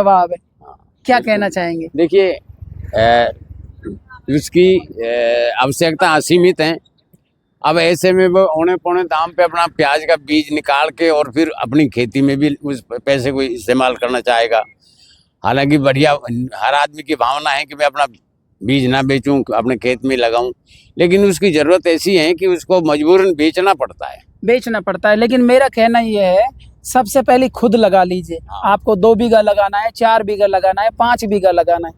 जवाब है, क्या कहना चाहेंगे? देखिए, उसकी आवश्यकता असीमित है। अब ऐसे में वो औने पौने दाम पे अपना प्याज का बीज निकाल के और फिर अपनी खेती में भी उस पैसे को इस्तेमाल करना चाहेगा। हालांकि बढ़िया, हर आदमी की भावना है कि मैं अपना बीज ना बेचूं, अपने खेत में लगाऊं, लेकिन उसकी ज़रूरत ऐसी है कि उसको मजबूरन बेचना पड़ता है। लेकिन मेरा कहना ये है, सबसे पहले खुद लगा लीजिए। हाँ। आपको 2 बीघा लगाना है, 4 बीघा लगाना है, 5 बीघा लगाना है,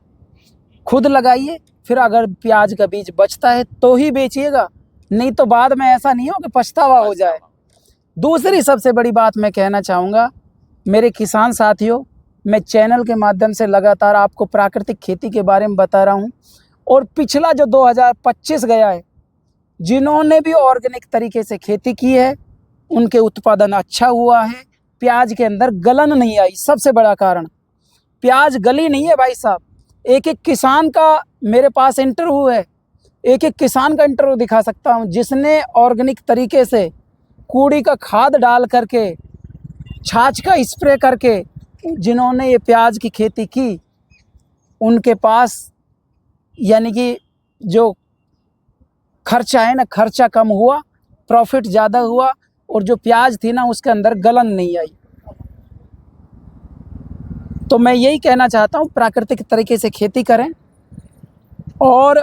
खुद लगाइए। फिर अगर प्याज का बीज बचता है तो ही बेचिएगा, नहीं तो बाद में ऐसा नहीं हो कि पछतावा हो जाए। दूसरी सबसे बड़ी बात मैं कहना चाहूँगा, मेरे किसान साथियों, मैं चैनल के माध्यम से लगातार आपको प्राकृतिक खेती के बारे में बता रहा हूँ। और पिछला जो 2025 गया है, जिन्होंने भी ऑर्गेनिक तरीके से खेती की है, उनके उत्पादन अच्छा हुआ है। प्याज के अंदर गलन नहीं आई। सबसे बड़ा कारण, प्याज गली नहीं है भाई साहब। एक एक किसान का मेरे पास इंटरव्यू है, एक एक किसान का इंटरव्यू दिखा सकता हूँ, जिसने ऑर्गेनिक तरीके से कूड़ी का खाद डाल करके, छाछ का स्प्रे करके, जिन्होंने ये प्याज की खेती की, उनके पास यानी कि जो खर्चा है ना, खर्चा कम हुआ, प्रॉफिट ज़्यादा हुआ, और जो प्याज थी ना उसके अंदर गलन नहीं आई। तो मैं यही कहना चाहता हूँ, प्राकृतिक तरीके से खेती करें। और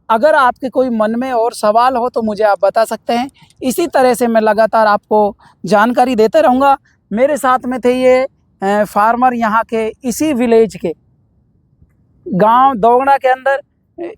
अगर आपके कोई मन में और सवाल हो तो मुझे आप बता सकते हैं। इसी तरह से मैं लगातार आपको जानकारी देते रहूँगा। मेरे साथ में थे ये फार्मर, यहाँ के इसी विलेज के, गांव दोगड़ा के अंदर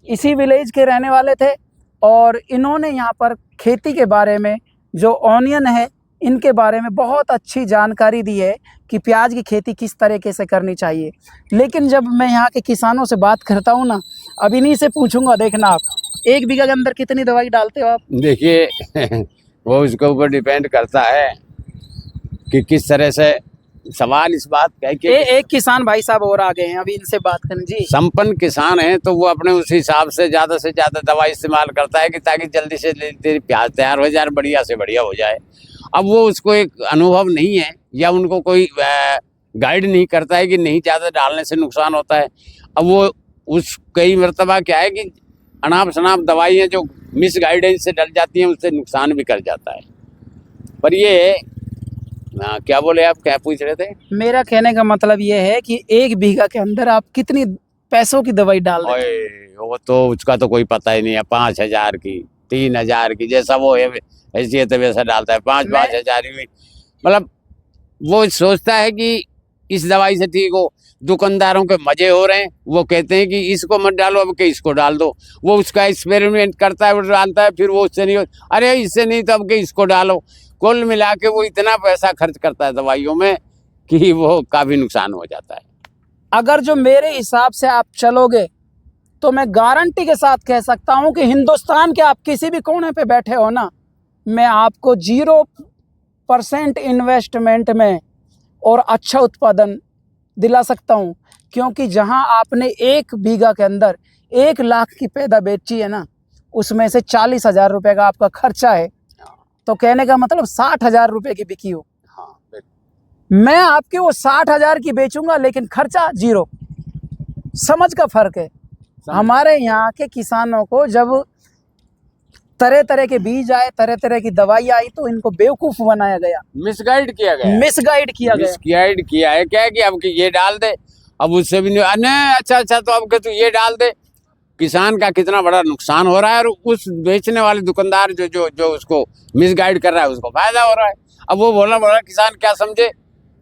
इसी विलेज के रहने वाले थे। और इन्होंने यहाँ पर खेती के बारे में, जो ऑनियन है, इनके बारे में बहुत अच्छी जानकारी दी है कि प्याज की खेती किस तरीके से करनी चाहिए। लेकिन जब मैं यहाँ के किसानों से बात करता हूँ ना, अब इन्हीं से पूछूंगा, देखना आप 1 बीघा के अंदर कितनी दवाई डालते हो आप? देखिए, वो उसके ऊपर डिपेंड करता है कि किस तरह से। सवाल इस बात का है कि एक किसान भाई साहब और आ गए हैं, अभी इनसे बात करें जी। संपन्न किसान है तो वो अपने उस हिसाब से ज़्यादा दवाई इस्तेमाल करता है कि ताकि जल्दी से जल्दी प्याज तैयार हो जाए, बढ़िया से बढ़िया हो जाए। अब वो उसको एक अनुभव नहीं है, या उनको कोई गाइड नहीं करता है कि नहीं ज़्यादा डालने से नुकसान होता है। अब वो उस कई मरतबा क्या है कि अनाप शनाप दवाइयाँ जो मिस गाइडेंस से डल जाती हैं, उससे नुकसान भी कर जाता है। पर ये क्या बोले आप, क्या पूछ रहे थे? मेरा कहने का मतलब ये है कि 1 बीघा के अंदर आप कितनी पैसों की दवाई डाल देते हैं? वो तो उसका तो कोई पता ही नहीं है। 5,000 की, 3,000 की, जैसा वो है ऐसी तो वैसा डालता है। 5,000 की, मतलब वो सोचता है कि इस दवाई से ठीक हो। दुकानदारों के मजे हो रहे हैं, वो कहते हैं कि इसको मत डालो, अब के इसको डाल दो। वो उसका एक्सपेरिमेंट करता है, वो डालता है, फिर वो उससे नहीं हो, अरे इससे नहीं तो अब के इसको डालो। कुल मिला के वो इतना पैसा खर्च करता है दवाइयों में कि वो काफ़ी नुकसान हो जाता है। अगर जो मेरे हिसाब से आप चलोगे तो मैं गारंटी के साथ कह सकता हूं कि हिंदुस्तान के आप किसी भी कोने पे बैठे हो ना, मैं आपको 0% इन्वेस्टमेंट में और अच्छा उत्पादन दिला सकता हूं। क्योंकि जहां आपने 1 बीघा के अंदर 1 लाख की पैदा बेची है ना, उसमें से 40,000 रुपये का आपका खर्चा है, तो कहने का मतलब 60,000 रुपये की बिकी हो। मैं आपके वो 60,000 की बेचूंगा, लेकिन खर्चा 0। समझ का फर्क है। हमारे यहाँ के किसानों को जब तरह तरह के बीज आए, तरह तरह की दवाई आई, तो इनको बेवकूफ बनाया गया, मिसगाइड किया गया है। क्या है कि अब ये डाल दे, अब उससे भी नहीं, अच्छा तो अब तू ये डाल दे। किसान का कितना बड़ा नुकसान हो रहा है, और उस बेचने वाले दुकानदार जो उसको मिसगाइड कर रहा है, उसको फायदा हो रहा है। अब वो बोला किसान क्या समझे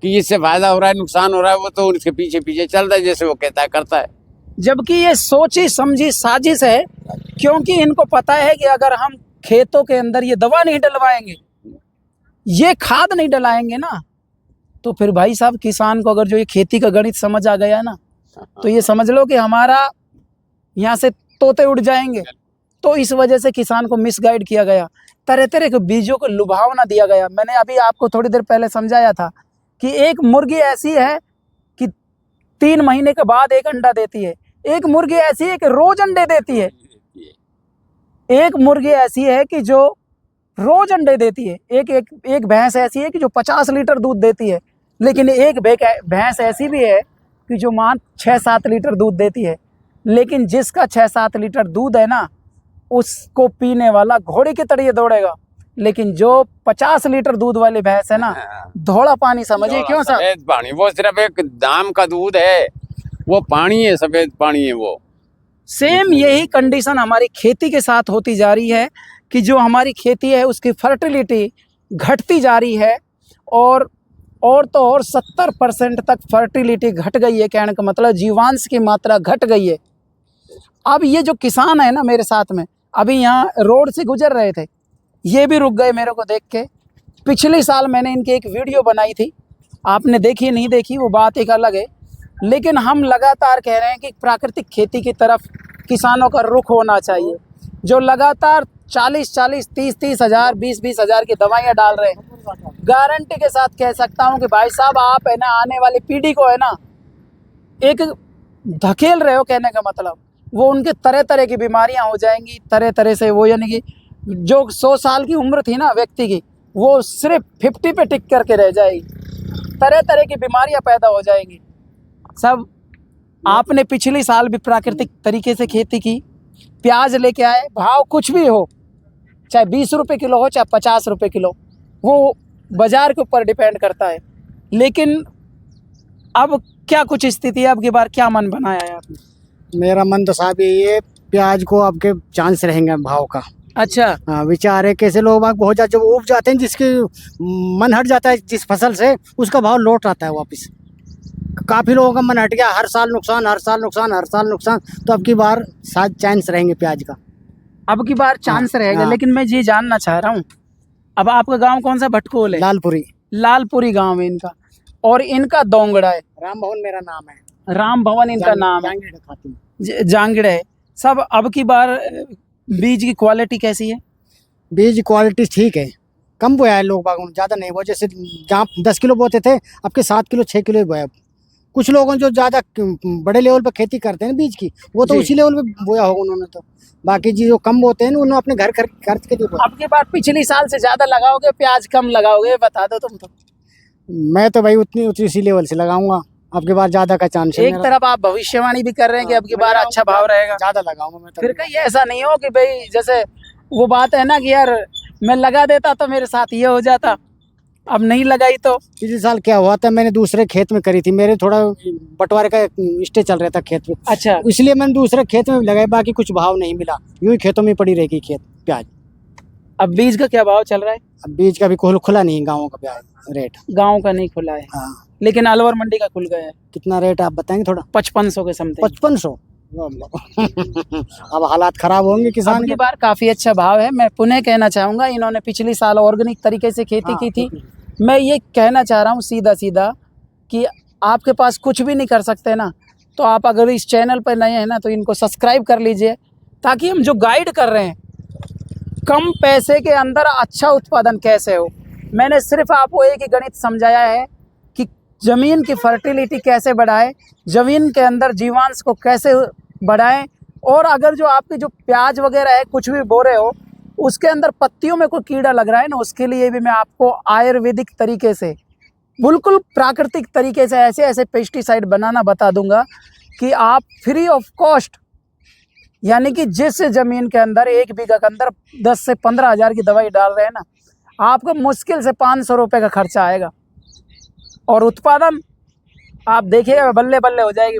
कि इससे फायदा हो रहा है, नुकसान हो रहा है, वो तो उसके पीछे पीछे चलता है, जैसे वो कहता है करता है। जबकि ये सोची समझी साजिश है। क्योंकि इनको पता है कि अगर हम खेतों के अंदर ये दवा नहीं डलवाएंगे, ये खाद नहीं डलाएंगे ना, तो फिर भाई साहब किसान को अगर जो ये खेती का गणित समझ आ गया ना, तो ये समझ लो कि हमारा यहाँ से तोते उड़ जाएंगे। तो इस वजह से किसान को मिसगाइड किया गया, तरह तरह के बीजों को लुभावना दिया गया। मैंने अभी आपको थोड़ी देर पहले समझाया था कि एक मुर्गी ऐसी है कि 3 महीने के बाद 1 अंडा देती है। एक मुर्गी ऐसी है कि रोज अंडे देती है। एक मुर्गी ऐसी है कि जो रोज अंडे देती है। एक भैंस ऐसी है कि जो 50 लीटर दूध देती है। लेकिन एक भैंस ऐसी भी है कि जो माँ 6-7 लीटर दूध देती है, लेकिन जिसका 6-7 लीटर दूध है ना, उसको पीने वाला घोड़े के तड़िए दौड़ेगा। लेकिन जो 50 लीटर दूध वाली भैंस है ना, धोला पानी समझिए। क्यों सर? सफेद पानी, वो सिर्फ एक दाम का दूध है, वो पानी है, सफेद पानी है वो। सेम यही कंडीशन हमारी खेती के साथ होती जा रही है कि जो हमारी खेती है उसकी फर्टिलिटी घटती जा रही है, और तो और 70% तक फर्टिलिटी घट गई है। कहने का मतलब जीवांश की मात्रा घट गई है। अब ये जो किसान है ना मेरे साथ में, अभी यहाँ रोड से गुजर रहे थे, ये भी रुक गए मेरे को देख के। पिछले साल मैंने इनकी एक वीडियो बनाई थी, आपने देखी नहीं देखी वो बात एक अलग है, लेकिन हम लगातार कह रहे हैं कि प्राकृतिक खेती की तरफ किसानों का रुख होना चाहिए। जो लगातार 40-40, 30-30 हज़ार, 20-20 हज़ार की दवाइयाँ डाल रहे हैं, गारंटी के साथ कह सकता हूँ कि भाई साहब आप है ना आने वाली पीढ़ी को है ना एक धकेल रहे हो। कहने का मतलब वो उनके तरह तरह की बीमारियां हो जाएंगी, तरह तरह से वो, यानी कि जो 100 साल की उम्र थी ना व्यक्ति की, वो सिर्फ 50 पे टिक करके रह जाएगी। तरह तरह की बीमारियां पैदा हो जाएंगी। सब आपने पिछले साल भी प्राकृतिक तरीके से खेती की, प्याज लेके आए, भाव कुछ भी हो, चाहे 20 रुपये किलो हो चाहे 50 रुपये किलो, वो बाजार के ऊपर डिपेंड करता है। लेकिन अब क्या कुछ स्थिति है, अब की बार क्या मन बनाया है आपने? मेरा मन तो साहब यही है, प्याज को आपके चांस रहेंगे भाव का। अच्छा, हाँ, विचार है कैसे लोग बाग बहुत ज्यादा जब उब जाते हैं, जिसके मन हट जाता है जिस फसल से, उसका भाव लौट आता है वापस। काफी लोगों का मन हट गया, हर साल नुकसान, हर साल नुकसान, हर साल नुकसान। तो अब की बार शायद चांस रहेंगे प्याज का। अब की बार चांस रहेगा। हाँ। लेकिन मैं ये जानना चाह रहा हूँ, अब आपका गांव कौन सा? भटकोल है, लालपुरी। लालपुरी गांव है इनका, और इनका दोंगड़ा है। राम भवन मेरा नाम है, राम भवन इनका नाम है, जांगड़ है सब। अब की बार बीज की क्वालिटी कैसी है? बीज क्वालिटी ठीक है, कम बोया है लोग बागों, ज़्यादा नहीं बोया। जैसे जहाँ 10 किलो बोते थे, अब के 7 किलो 6 किलो ही बोया। कुछ लोगों जो ज़्यादा बड़े लेवल पर खेती करते हैं बीज की, वो तो जी। उसी लेवल पे बोया होगा उन्होंने। तो बाकी जी जो कम बोते हैं ना, उन्होंने अपने घर खर्च के लिए बोया। अब की बार पिछली साल से ज्यादा लगाओगे प्याज, कम लगाओगे, बता दो तुम तो। मैं तो भाई उतनी उसी लेवल से लगाऊंगा। अब की बार ज़्यादा का चांस है एक मेरा। तरफ आप भविष्यवाणी भी कर रहे हैं कि अब की बार अच्छा भाव रहेगा, ज़्यादा लगाऊंगा मैं तो। फिर कहीं ऐसा नहीं हो कि भाई जैसे वो बात है ना कि यार मैं लगा देता तो मेरे साथ ये हो जाता, अब नहीं लगाई तो। पिछले साल क्या हुआ था, मैंने दूसरे खेत में करी थी, मेरे थोड़ा बंटवारे का स्टे चल रहा था खेत में, अच्छा, इसलिए मैंने दूसरे खेत में लगाई। बाकी कुछ भाव नहीं मिला, यूं ही खेतों में पड़ी रहेगी खेत प्याज। अब बीज का क्या भाव चल रहा है? अब बीज का भी खुला नहीं गाँवों का प्याज रेट। गांव का नहीं खुला है, हाँ, लेकिन अलवर मंडी का खुल गया है। कितना रेट आप बताएंगे थोड़ा? 5500 के समथिंग। 5500। अब हालात खराब होंगे किसान अब की के। बार काफी अच्छा भाव है। मैं पुनः कहना चाहूंगा, इन्होंने पिछली साल ऑर्गेनिक तरीके से खेती की थी। मैं ये कहना चाह रहा हूँ सीधा सीधा कि आपके पास कुछ भी नहीं कर सकते ना, तो आप अगर इस चैनल पर नए हैं ना, तो इनको सब्सक्राइब कर लीजिए, ताकि हम जो गाइड कर रहे हैं कम पैसे के अंदर अच्छा उत्पादन कैसे हो। मैंने सिर्फ आपको एक ही गणित समझाया है कि ज़मीन की फर्टिलिटी कैसे बढ़ाए, ज़मीन के अंदर जीवांश को कैसे बढ़ाएं, और अगर जो आपकी जो प्याज वगैरह है कुछ भी बो रहे हो, उसके अंदर पत्तियों में कोई कीड़ा लग रहा है ना, उसके लिए भी मैं आपको आयुर्वेदिक तरीके से, बिल्कुल प्राकृतिक तरीके से ऐसे ऐसे पेस्टिसाइड बनाना बता दूंगा कि आप फ्री ऑफ कॉस्ट, यानी कि जिस ज़मीन के अंदर 1 बीघा के अंदर 10 से 15 हज़ार की दवाई डाल रहे हैं ना, आपको मुश्किल से 500 रुपये का खर्चा आएगा, और उत्पादन आप देखिएगा बल्ले बल्ले हो जाएगी।